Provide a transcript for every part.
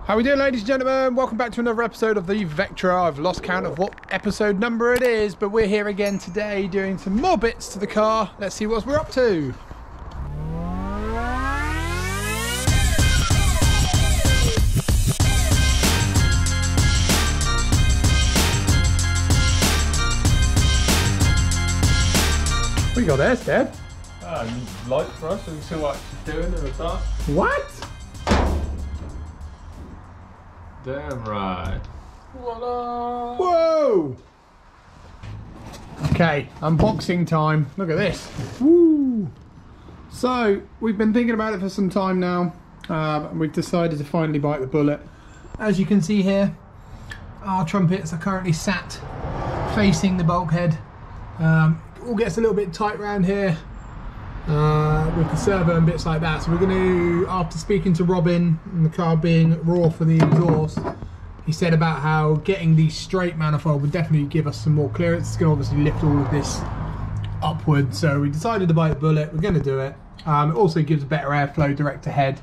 How we doing, ladies and gentlemen? Welcome back to another episode of the Vectra. I've lost count of what episode number it is, but we're here again today doing some more bits to the car. Let's see what we're up to. What you got there, Steb? Light for us so we can see what it's doing in the dark. What? Damn right. Voila! Whoa! Okay, unboxing time. Look at this. Woo! So, we've been thinking about it for some time now. And we've decided to finally bite the bullet. As you can see here, our trumpets are currently sat facing the bulkhead. All gets a little bit tight around here with the servo and bits like that. So we're going to, after speaking to Robin and the car being raw for the exhaust, he said about how getting the straight manifold would definitely give us some more clearance. It's going to obviously lift all of this upward. So we decided to bite the bullet. We're going to do it. It also gives better airflow direct to head.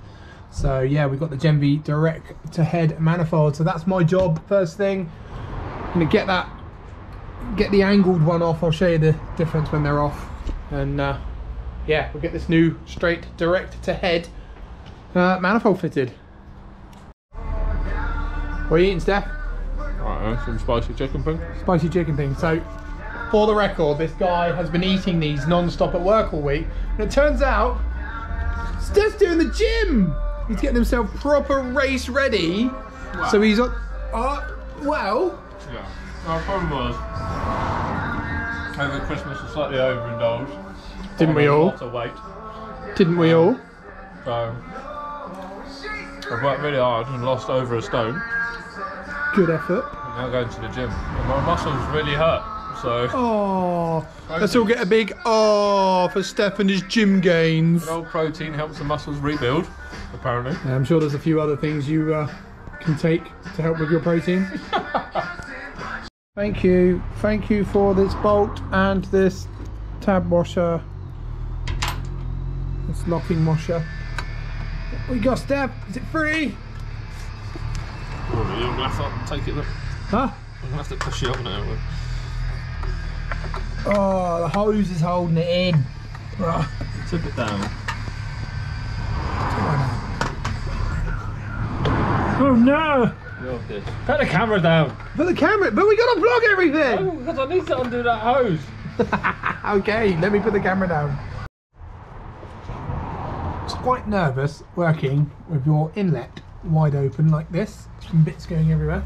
So yeah, we've got the Gen V direct to head manifold. So that's my job first thing. I'm going to get the angled one off. I'll show you the difference when they're off. And yeah, we'll get this new straight direct to head manifold fitted. What are you eating, Steph? Alright, some spicy chicken thing. Spicy chicken thing. So, for the record, this guy has been eating these non-stop at work all week. And it turns out, Steph's doing the gym! He's getting himself proper race ready. Wow. So he's on... well... Yeah. Our problem was, over Christmas was slightly overindulged. Didn't we all? Lots of weight. Didn't we all? So, I've worked really hard and lost over a stone. Good effort. I'm now going to the gym. And my muscles really hurt, so... Oh, let's all get a big oh for Steph and his gym gains. Good old protein helps the muscles rebuild, apparently. Yeah, I'm sure there's a few other things you can take to help with your protein. Thank you for this bolt and this tab washer, this locking washer. What we got, Steph? Is it free? Oh, you're going to have to take it, look. Huh? I'm going to have to push it up now. Oh, the hose is holding it in. Oh. Tip it down. Oh no! Put the camera down. Put the camera, but we gotta vlog everything! No, because I need to undo that hose. Okay, let me put the camera down. It's quite nervous working with your inlet wide open like this. Some bits going everywhere.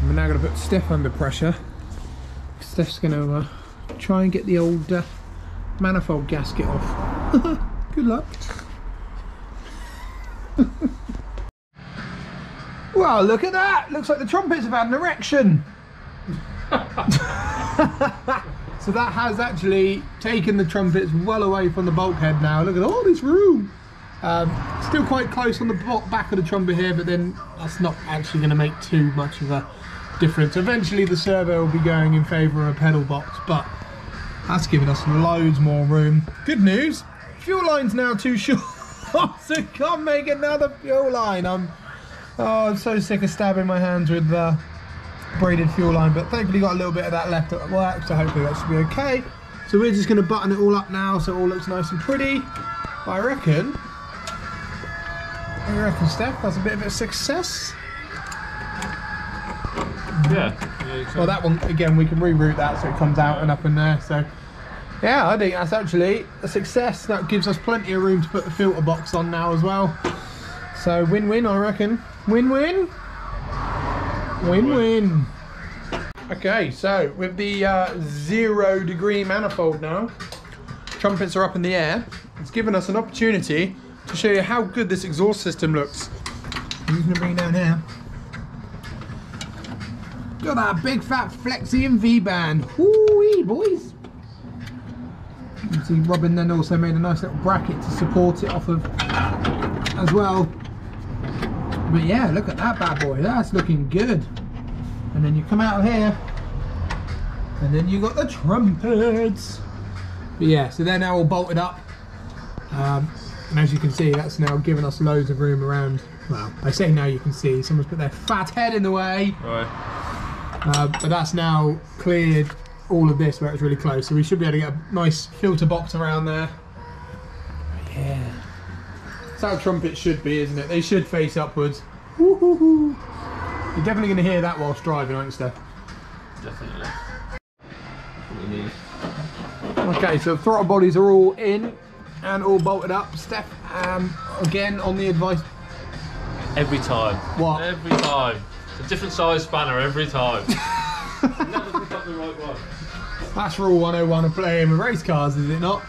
We're now going to put Steph under pressure. Steph's going to try and get the old manifold gasket off. Good luck. Well, look at that! Looks like the trumpets have had an erection. So that has actually taken the trumpets well away from the bulkhead now. Look at all this room. Still quite close on the back of the trumpet here, but then that's not actually going to make too much of a difference. Eventually the servo will be going in favour of a pedal box, but that's giving us loads more room. Good news, fuel line's now too short, so can't make another fuel line. I'm so sick of stabbing my hands with braided fuel line, but thankfully got a little bit of that left at work, so hopefully that should be okay. So we're just going to button it all up now so it all looks nice and pretty. But I reckon, Steph, that's a bit of a success. Yeah. Well, that one, again, we can reroute that so it comes out and up in there. So yeah, I think that's actually a success. That gives us plenty of room to put the filter box on now as well. So win-win, I reckon. Win-win. Win-win. Okay, so with the 0 degree manifold now, trumpets are up in the air. It's given us an opportunity to show you how good this exhaust system looks. I'm just going to bring it down here. Got that big fat Flexion V-band. Woo-wee, boys. You can see Robin then also made a nice little bracket to support it off of as well. But yeah, look at that bad boy. That's looking good. And then you come out here, and then you got the trumpets. But yeah, so they're now all bolted up. And as you can see, that's now given us loads of room around Well, I say now you can see someone's put their fat head in the way. Right. But that's now cleared all of this where it's really close, so we should be able to get a nice filter box around there. Yeah. That's how trumpets should be, isn't it? They should face upwards. Woo-hoo-hoo. You're definitely going to hear that whilst driving, aren't you, Steph? Definitely. Okay, so the throttle bodies are all in and all bolted up. Steph, again on the advice. Every time. What? Every time. It's a different size spanner every time. Never pick up the right one. That's rule 101 of playing with race cars, is it not?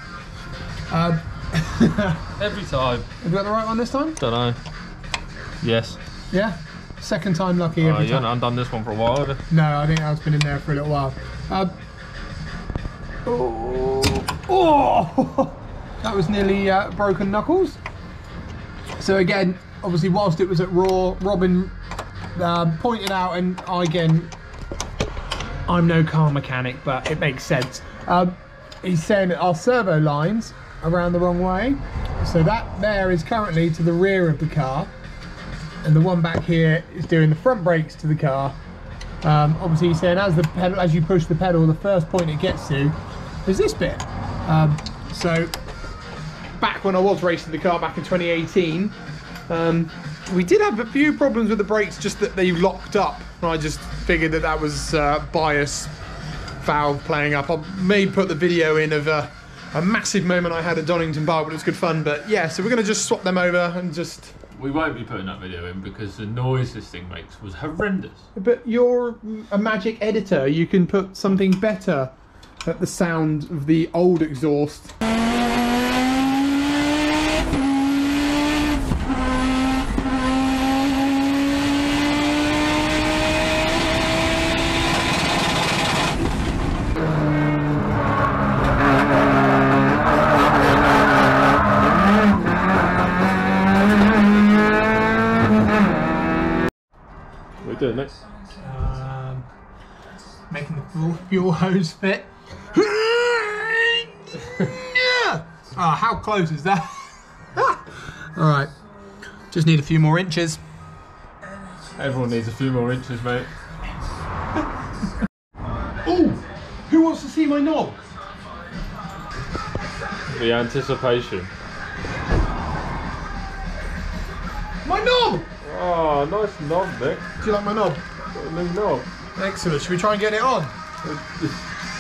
Every time. Have you got the right one this time? Don't know. Yes. Yeah? Second time lucky every You time. haven't undone this one for a while, have you? No, I think that's been in there for a little while. Oh! That was nearly broken knuckles. So again, obviously whilst it was at Raw, Robin pointed out, and I'm no car mechanic, but it makes sense. He's saying that our servo lines are around the wrong way. So that there is currently to the rear of the car, and the one back here is doing the front brakes to the car. Obviously he's saying as you push the pedal, the first point it gets to is this bit. So back when I was racing the car back in 2018, we did have a few problems with the brakes, just that they locked up. And I just figured that was bias valve playing up. I may put the video in of a massive moment I had at Donington Park, but it was good fun. But yeah, so we're going to just swap them over and just... We won't be putting that video in because the noise this thing makes was horrendous. But you're a magic editor. You can put something better at the sound of the old exhaust. What are you doing next? Making the fuel hose fit. Oh, how close is that? Alright, just need a few more inches. Everyone needs a few more inches, mate. Oh, who wants to see my knob? The anticipation. My knob! Oh, nice knob, Nick. Do you like my knob? Got a new knob. Excellent, should we try and get it on?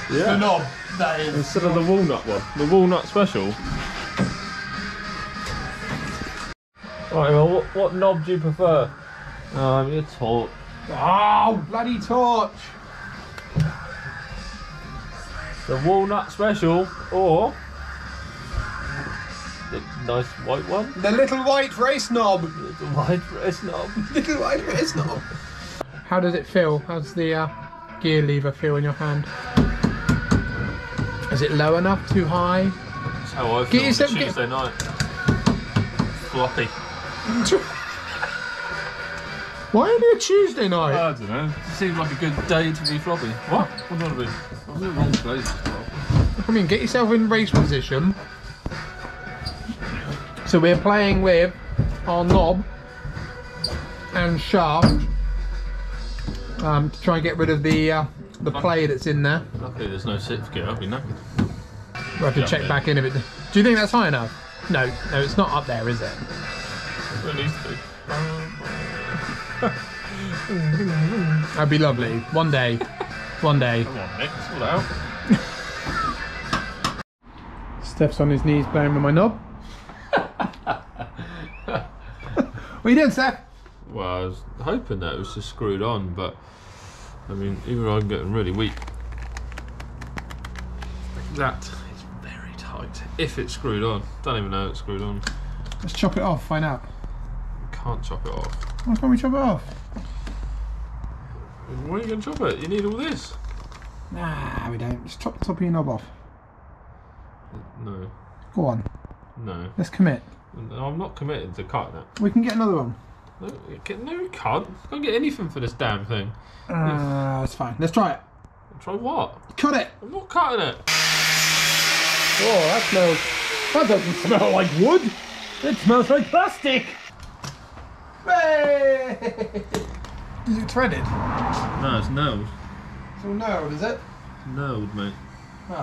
Yeah. The knob, that is. Instead of the walnut one. The walnut special. Right, well, what knob do you prefer? Your torch. Oh, bloody torch! The walnut special, or the nice white one. The little white race knob! The white race knob. Little white race knob. How does it feel? How's the gear lever feel in your hand? Is it low enough? Too high? That's how I feel on a Tuesday night. Floppy. Why only a Tuesday night? I don't know. Seems like a good day to be floppy. What? What do I be? I'm in the wrong place. I mean, get yourself in race position. So we're playing with our knob and shaft to try and get rid of the play that's in there. Luckily there's no sixth gear, I'll be knackered. We'll have to check back in if it... Do you think that's high enough? No, it's not up there, is it? It needs to be. That'd be lovely. One day. One day. Come on, Nick, sort it out. Steph's on his knees playing with my knob. What are you doing, Steph? Well, I was hoping that it was just screwed on, but I mean, even I'm getting really weak. That is very tight. If it's screwed on, don't even know it's screwed on. Let's chop it off, find out. Can't chop it off. Why can't we chop it off? Why are you going to chop it? You need all this. Nah, we don't. Just chop the top of your knob off. No. Go on. No. Let's commit. No, I'm not committed to cutting it. We can get another one. No, you can't. You can't get anything for this damn thing. That's fine. Let's try it. Try what? Cut it. I'm not cutting it. Oh, that smells... That doesn't smell like wood. It smells like plastic. Hey! Is it threaded? No, it's nailed. It's all nailed, is it? Nailed, mate. Oh.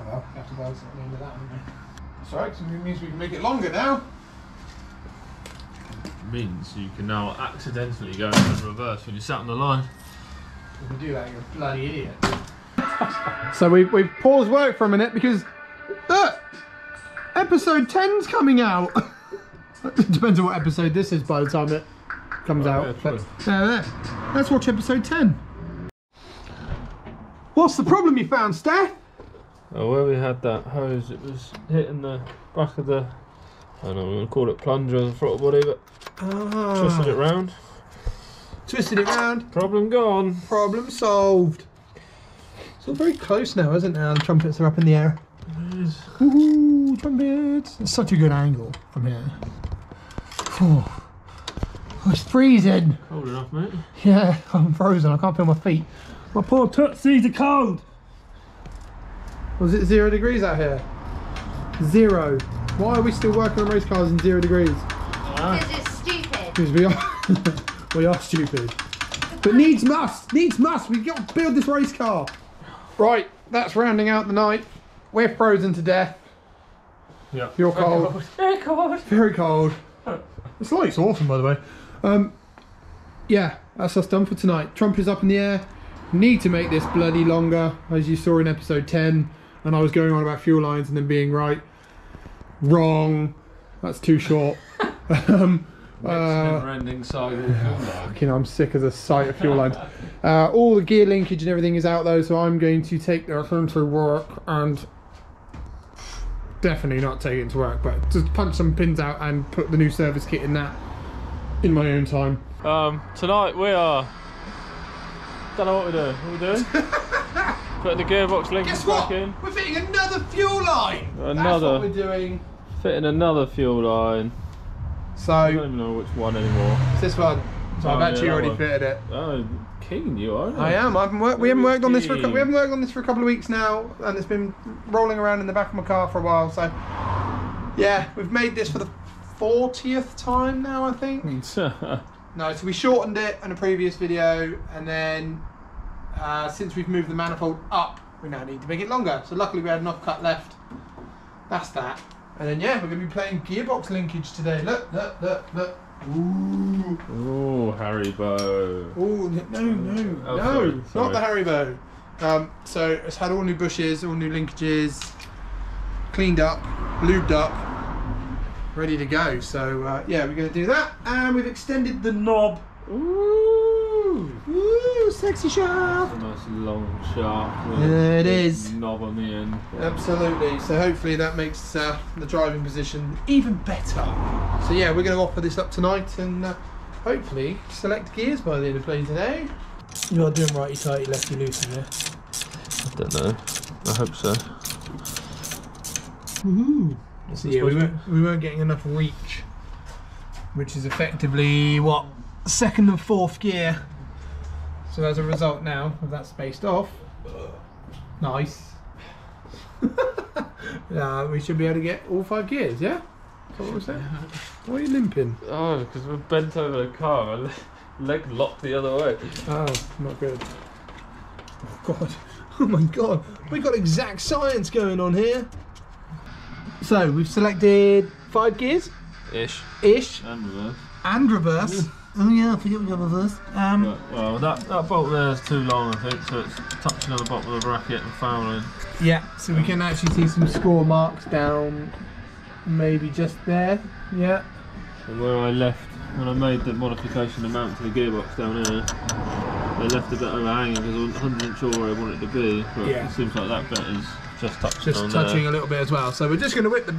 Oh well, we have to weld it at the end of that, haven't we? That's alright, because it means we can make it longer now. It means you can now accidentally go in reverse when you sat on the line. If you do that, you're a bloody idiot. So we've paused work for a minute because episode 10's coming out. It depends on what episode this is by the time it comes out. Yeah, But, let's watch episode 10. What's the problem you found, Steph? Oh, where we had that hose, it was hitting the back of the, I don't know, I'm going to call it plunger or the throttle body, but twisted it round. Twisted it round. Problem gone. Problem solved. It's all very close now, isn't it? The trumpets are up in the air. It is. Woohoo, trumpets. It's such a good angle from here. Oh, it's freezing. Cold enough, mate. Yeah, I'm frozen. I can't feel my feet. My poor tootsies are cold. Was it 0 degrees out here? 0. Why are we still working on race cars in 0 degrees? Because it's stupid. Because we are, we are stupid. But needs must. We've got to build this race car. Right, that's rounding out the night. We're frozen to death. Yeah. You're cold. Very cold. Very cold. This light's awesome, by the way. Yeah, that's us done for tonight. Trump is up in the air. Need to make this bloody longer, as you saw in episode 10. And I was going on about fuel lines and then being right. Wrong. That's too short. Never-ending saga. Fucking, I'm sick of the sight of fuel lines. All the gear linkage and everything is out though, so I'm going to take the phone to work and definitely not take it to work, but just punch some pins out and put the new service kit in that in my own time. Tonight we are, don't know what we're doing. What are we doing? Putting the gearbox linkage back in. We're fitting another fuel line. That's what we're doing. Fitting another fuel line. So I don't even know which one anymore. it's this one. So I've actually already fitted it. Oh, keen you are. I am. We haven't worked on this for a couple of weeks now, and it's been rolling around in the back of my car for a while. So yeah, we've made this for the 40th time now, I think. No, so we shortened it in a previous video, and then since we've moved the manifold up, we now need to make it longer. So luckily we had enough cut left. That's that. And then yeah, we're going to be playing gearbox linkage today. Look. Ooh. Ooh, Haribo. Ooh, no, not the Haribo. So it's had all new bushes, all new linkages, cleaned up, lubed up, ready to go. So yeah, we're going to do that, and we've extended the knob. Ooh, sexy shaft. A nice long shaft. With There it is. Knob on the end. Absolutely. So hopefully that makes the driving position even better. So yeah, we're going to offer this up tonight and hopefully select gears by the end of play today. You are doing righty tighty, lefty loosey there. I don't know. I hope so. Woohoo! So yeah, we weren't getting enough reach, which is effectively what, second and fourth gear. So as a result now, with that spaced off, nice. We should be able to get all 5 gears, yeah? That's what we're saying. Why are you limping? Oh, because we're bent over the car. My leg locked the other way. Oh, not good. Oh god. Oh my god. We've got exact science going on here. So we've selected 5 gears. Ish. And reverse. And reverse. Oh yeah, I forget we got reverse. Well, that bolt there is too long, I think, so it's touching on the bottom of the bracket and fouling. Yeah, so we can actually see some score marks down, maybe just there. Yeah. And where I left, when I made the modification to mount to the gearbox down here, I left a bit overhanging because I wasn't 100% sure where I wanted it to be, but yeah. It seems like that bit is just touching on touching there. A little bit as well. So we're just going to whip the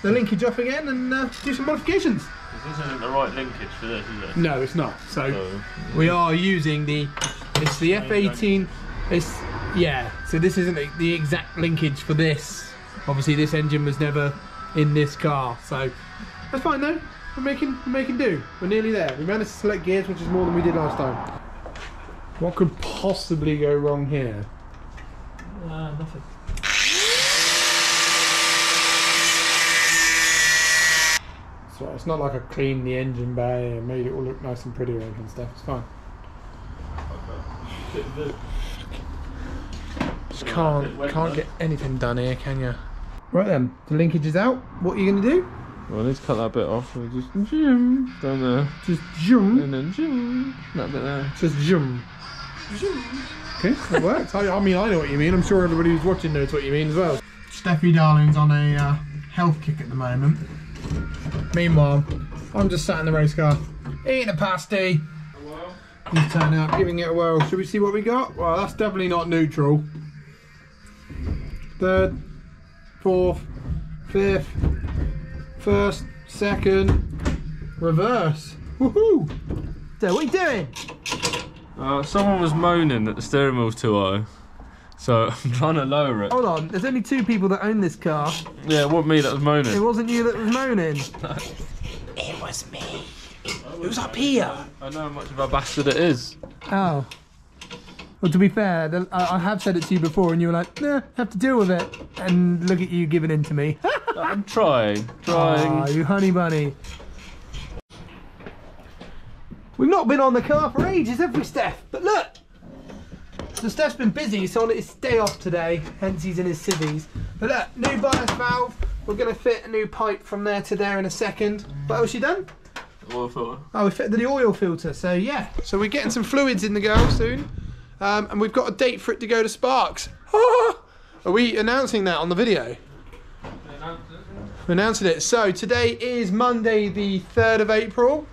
linkage off again and do some modifications. This isn't the right linkage for this, is it? No, it's not. So we are using it's the F18. So this isn't the exact linkage for this. Obviously this engine was never in this car, so that's fine though. We're making do. We're nearly there. We managed to select gears, which is more than we did last time. What could possibly go wrong here? Nothing. So it's not like I cleaned the engine bay and made it all look nice and pretty or anything stuff. It's fine. Just can't get anything done here, can you? Right then, the linkage is out. What are you going to do? Well, let's cut that bit off. We'll just zoom down there. Just zoom. And then zoom. That bit there. Just zoom. Okay, that works. I mean, I know what you mean. I'm sure everybody who's watching knows what you mean as well. Steffi darling's on a health kick at the moment. Meanwhile, I'm just sat in the race car, eating a pasty. He's turning up, giving it a whirl. Should we see what we got? Well, that's definitely not neutral. Third, fourth, fifth, first, second, reverse. Woohoo! So, what are you doing? Someone was moaning that the steering wheel's too high. So I'm trying to lower it. Hold on, there's only 2 people that own this car. Yeah, it wasn't me that was moaning. It wasn't you that was moaning. No. It was me. It was up here. I know how much of a bastard it is. Oh. Well, to be fair, I have said it to you before and you were like, nah, have to deal with it. And look at you giving in to me. I'm trying. Ah, you honey bunny. We've not been on the car for ages, have we, Steph? But look! So Steph's been busy, so on his day off today, hence he's in his civvies. But look, new bias valve. We're going to fit a new pipe from there to there in a second. What else you done? Oil filter. Oh, we fitted the oil filter, so yeah. So we're getting some fluids in the girl soon. And we've got a date for it to go to Sparks. Are we announcing that on the video? We're announcing it. So today is Monday the 3rd of April.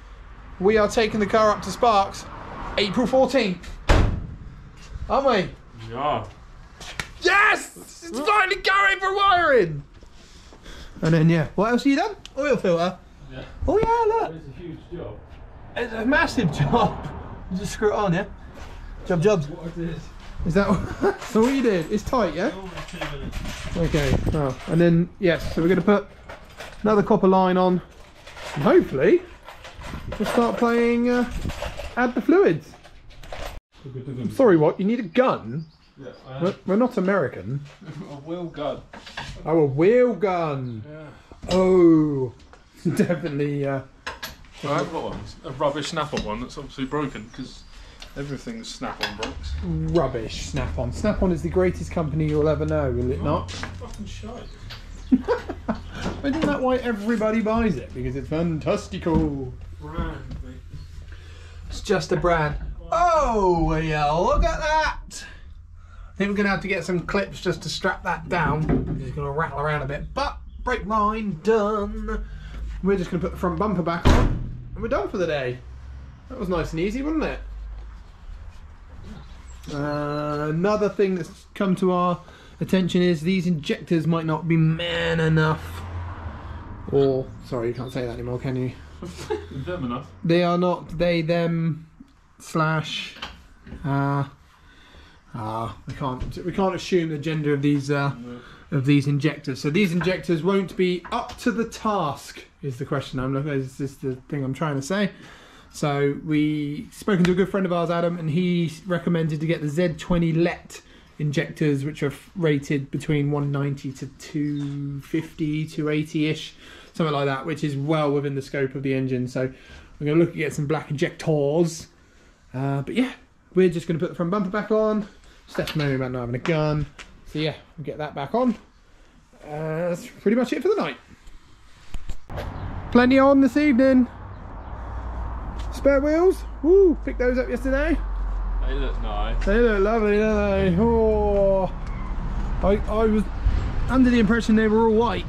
We are taking the car up to Sparks April 14th. Aren't we? Yeah. Yes! It's finally going for wiring! And then, yeah. What else have you done? Oil filter? Yeah. Oh, yeah, look. It's a huge job. It's a massive job. You just screw it on, yeah? Jobs. What I did. Is that so what you did? It's tight, yeah? Over 2 minutes. Okay. Oh, and then, yes, so we're going to put another copper line on. And hopefully, we'll start playing Add the Fluids. I'm sorry, what? You need a gun? Yeah, We're not American. a wheel gun. Oh, a wheel gun. Yeah. Oh, definitely. Well, I've got one. A rubbish snap-on one that's obviously broken because everything's snap-on breaks. Rubbish. Snap-on. Snap-on is the greatest company you'll ever know, will it not? Fucking shite. Isn't that why everybody buys it? Because it's fantastical. Brand, mate. It's just a brand. Oh, yeah, look at that! I think we're going to have to get some clips just to strap that down. It's just going to rattle around a bit. But, brake line done. We're just going to put the front bumper back on. And we're done for the day. That was nice and easy, wasn't it? Another thing that's come to our attention is these injectors might not be man enough. Or, sorry, you can't say that anymore, can you? Them enough. They are not they, them, slash, we can't assume the gender of these injectors. So these injectors won't be up to the task, is the question I'm looking at. Is this the thing I'm trying to say? So we spoken to a good friend of ours, Adam, and he recommended to get the Z20 LET injectors, which are rated between 190 to 250, 280-ish, something like that, which is well within the scope of the engine. So we're going to look at get some black injectors. But yeah, we're just going to put the front bumper back on. Steph's moaning about not having a gun. So yeah, we'll get that back on. That's pretty much it for the night. Plenty on this evening. Spare wheels. Woo, picked those up yesterday. They look nice. They look lovely, don't they? Oh, I was under the impression they were all white.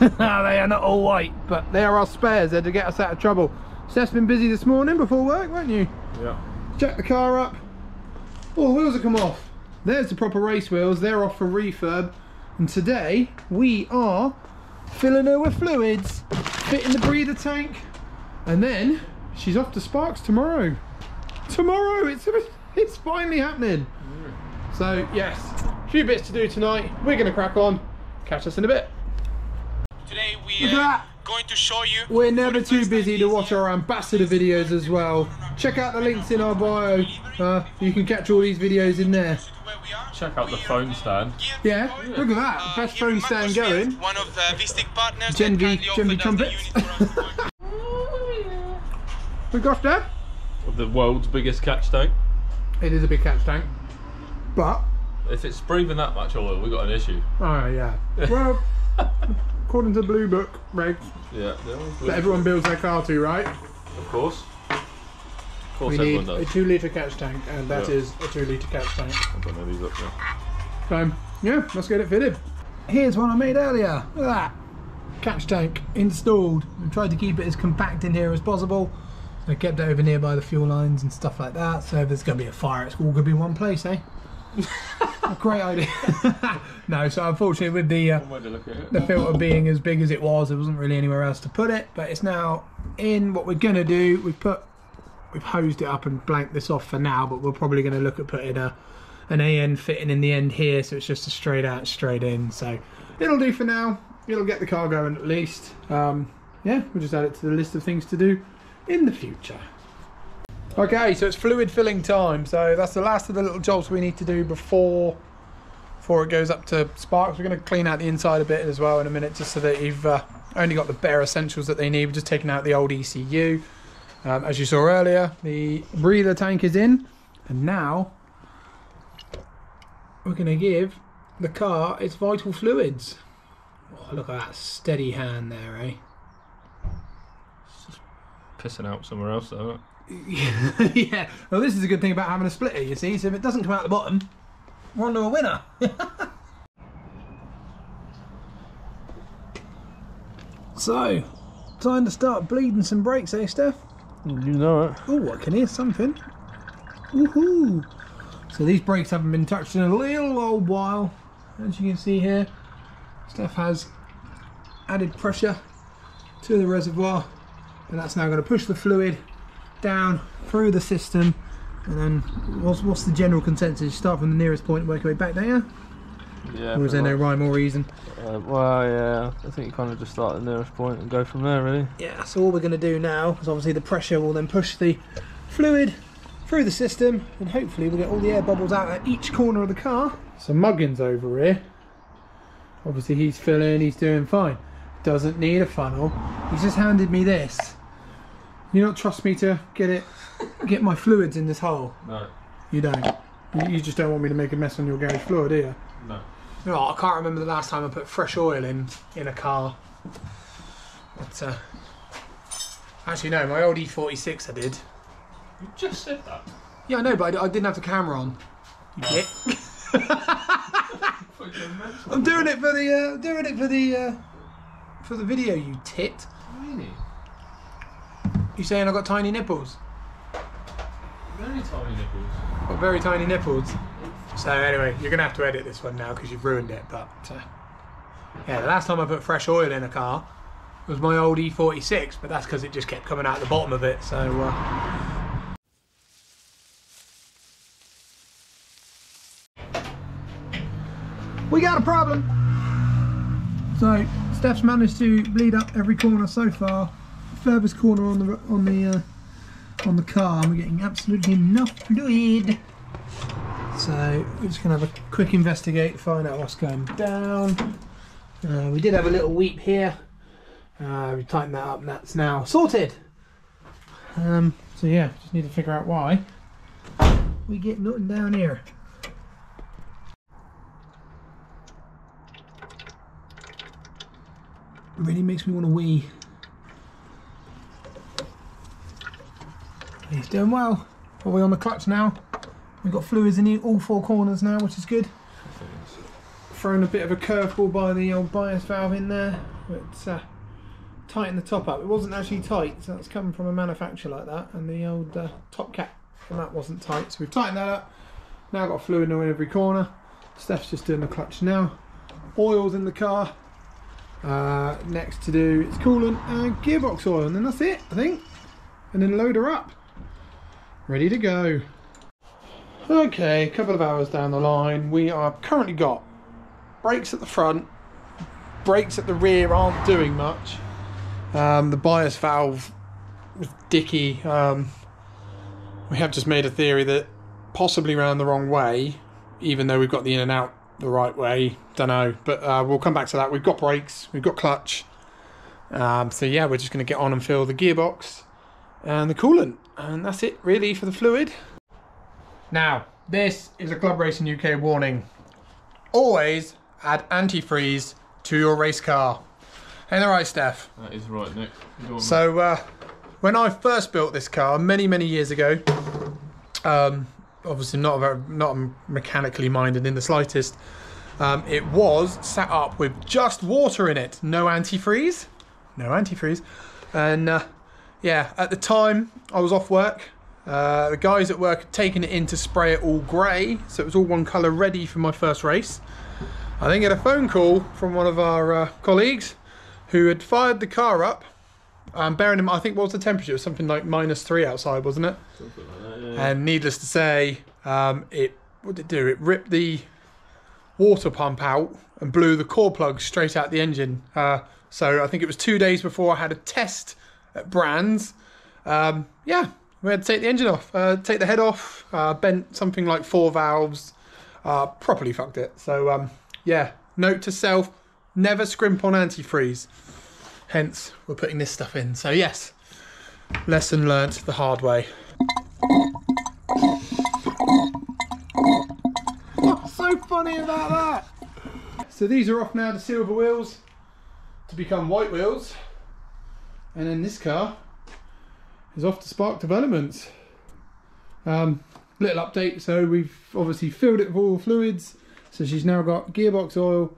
No, they are not all white, but they are our spares. They're to get us out of trouble. Steph's been busy this morning before work, weren't you? Yeah. Jack the car up. All the wheels have come off. There's the proper race wheels. They're off for refurb. And today we are filling her with fluids, fitting the breather tank, and then she's off to Sparks tomorrow. Tomorrow, it's finally happening. So yes, a few bits to do tonight. We're gonna crack on. Catch us in a bit. Today we Look at that. going to show you. We're never too busy to watch our ambassador videos as well. Check out the links in our bio. You can catch all these videos in there. Check out the phone stand. Yeah, look at that. Best phone stand going. One of the V-Stick partners. Gen V trumpets. We got that. The world's biggest catch tank. It is a big catch tank. But If it's breathing that much oil, we've got an issue. oh yeah. Well, according to the Blue Book regs, Yeah. that everyone builds their car to, right? Of course. Of course, We need everyone a does. 2 litre catch tank, and that Yeah. is a 2 litre catch tank. I don't know these up there. So yeah, let's get it fitted. Here's one I made earlier. Look at that. Catch tank installed. We tried to keep it as compact in here as possible. So I kept it over near by the fuel lines and stuff like that. So if there's going to be a fire, it's all going to be in one place, eh? A great idea. No, so unfortunately with the filter being as big as it was, there wasn't really anywhere else to put it. But it's now in. What we're going to do, we've hosed it up and blanked this off for now, but we're probably going to look at putting an AN fitting in the end here, so it's just a straight out, straight in. So it'll do for now. It'll get the car going at least. Yeah, we'll just add it to the list of things to do in the future. Okay, so it's fluid filling time. So that's the last of the little jobs we need to do before it goes up to sparks. We're going to clean out the inside a bit as well in a minute, just so that you've only got the bare essentials that they need. We're just taking out the old ECU. As you saw earlier, the breather tank is in, and now we're going to give the car its vital fluids. Oh, look at that steady hand there, eh? Pissing out somewhere else, though, isn't it? Yeah, well, this is a good thing about having a splitter, you see. So if it doesn't come out the bottom, we're on to a winner. So, time to start bleeding some brakes, eh, Steph? You know it. Oh, I can hear something. Woohoo! So these brakes haven't been touched in a little old while. As you can see here, Steph has added pressure to the reservoir, and that's now going to push the fluid down through the system. And then what's the general consensus? Start from the nearest point and work your way back there? Yeah. Or is there no rhyme or reason? Well, yeah. I think you kind of just start at the nearest point and go from there, really. Yeah, so all we're going to do now is obviously the pressure will then push the fluid through the system, and hopefully we'll get all the air bubbles out at each corner of the car. So Muggins over here, obviously he's filling, he's doing fine. Doesn't need a funnel. He's just handed me this. You don't trust me to get my fluids in this hole? No. You don't? You just don't want me to make a mess on your garage floor, do you? No. No, I can't remember the last time I put fresh oil in a car. But, actually no, my old E46 I did. You just said that. Yeah, I know, but I didn't have the camera on. You dick. I'm doing it for the video, you tit. Really? You saying I got tiny nipples? Very tiny nipples. Got very tiny nipples. So anyway, you're gonna have to edit this one now because you've ruined it. But yeah, the last time I put fresh oil in a car was my old E46, but that's because it just kept coming out the bottom of it. So we got a problem. So Steph's managed to bleed up every corner so far. Furthest corner on the car, and we're getting absolutely enough fluid. So we're just gonna have a quick investigate to find out what's going down. We did have a little weep here. We tightened that up, and that's now sorted. So yeah, just need to figure out why we get nothing down here. It really makes me want to wee. He's doing well. Are we on the clutch now? We've got fluids in all four corners now, which is good. Thrown a bit of a curveball by the old bias valve in there. But tighten the top up. It wasn't actually tight, so that's coming from a manufacturer like that. And the old top cap from that wasn't tight, so we've tightened that up. Now got fluid in every corner. Steph's just doing the clutch now. Oil's in the car. Next to do is coolant and gearbox oil, and then that's it, I think. And then load her up. Ready to go. Okay, a couple of hours down the line, we are currently got brakes at the front, brakes at the rear aren't doing much, The bias valve was dicky. We have just made a theory that possibly ran the wrong way, even though we've got the in and out the right way. Don't know, but we'll come back to that. We've got brakes, we've got clutch. So yeah, we're just going to get on and fill the gearbox and the coolant, and that's it really for the fluid. Now, this is a Club Racing UK warning. Always add antifreeze to your race car. Ain't that right, Steph? That is right, Nick. So, when I first built this car many years ago, obviously not mechanically minded in the slightest, it was set up with just water in it, no antifreeze, and yeah, at the time I was off work. The guys at work had taken it in to spray it all grey, so it was all one colour ready for my first race. I then get a phone call from one of our colleagues who had fired the car up. Bearing in mind, I think, what was the temperature? It was something like -3 outside, wasn't it? Something like that, yeah. And needless to say, what did it do? It ripped the water pump out and blew the core plug straight out the engine. So I think it was 2 days before I had a test at Brands. Yeah, we had to take the engine off, take the head off, bent something like 4 valves, properly fucked it. So yeah, note to self, never scrimp on antifreeze. Hence, we're putting this stuff in. So yes, lesson learnt the hard way. What's so funny about that? So these are off now to silver wheels to become white wheels. And then this car is off to Spark Developments. Little update, so we've obviously filled it with all the fluids. So she's now got gearbox oil,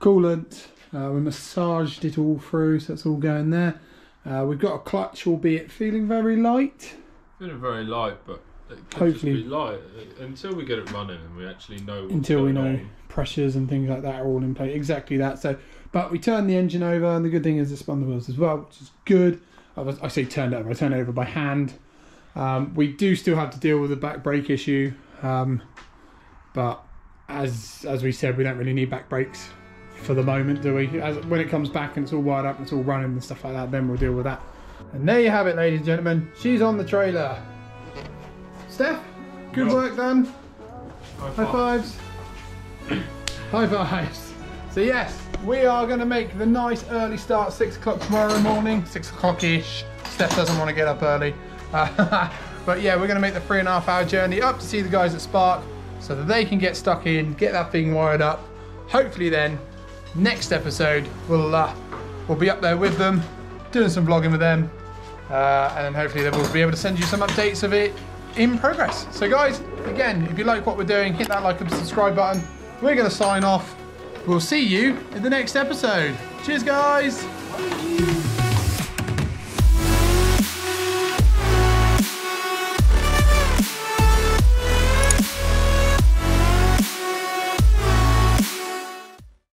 coolant, we massaged it all through, so it's all going there. We've got a clutch, albeit feeling very light. Feeling very light, but it could Hopefully, just be light until we get it running and we actually know what's until we know on. pressures and things like that are all in place. Exactly that. So, but we turned the engine over, and the good thing is it spun the wheels as well, which is good. I say turned over. I turned it over by hand. We do still have to deal with the back brake issue, but as we said, we don't really need back brakes for the moment, do we? When it comes back and it's all wired up and it's all running and stuff like that, then we'll deal with that. And there you have it, ladies and gentlemen. She's on the trailer. Steph, good work done. High fives. High fives. So yes, we are going to make the nice early start, 6 o'clock tomorrow morning, 6 o'clock-ish. Steph doesn't want to get up early. But yeah, we're going to make the 3.5 hour journey up to see the guys at Spark so that they can get stuck in, get that thing wired up. Hopefully then, next episode, we'll be up there with them, doing some vlogging with them, and then hopefully they will be able to send you some updates of it in progress. So guys, again, if you like what we're doing, hit that like and subscribe button. We're going to sign off. We'll see you in the next episode. Cheers, guys.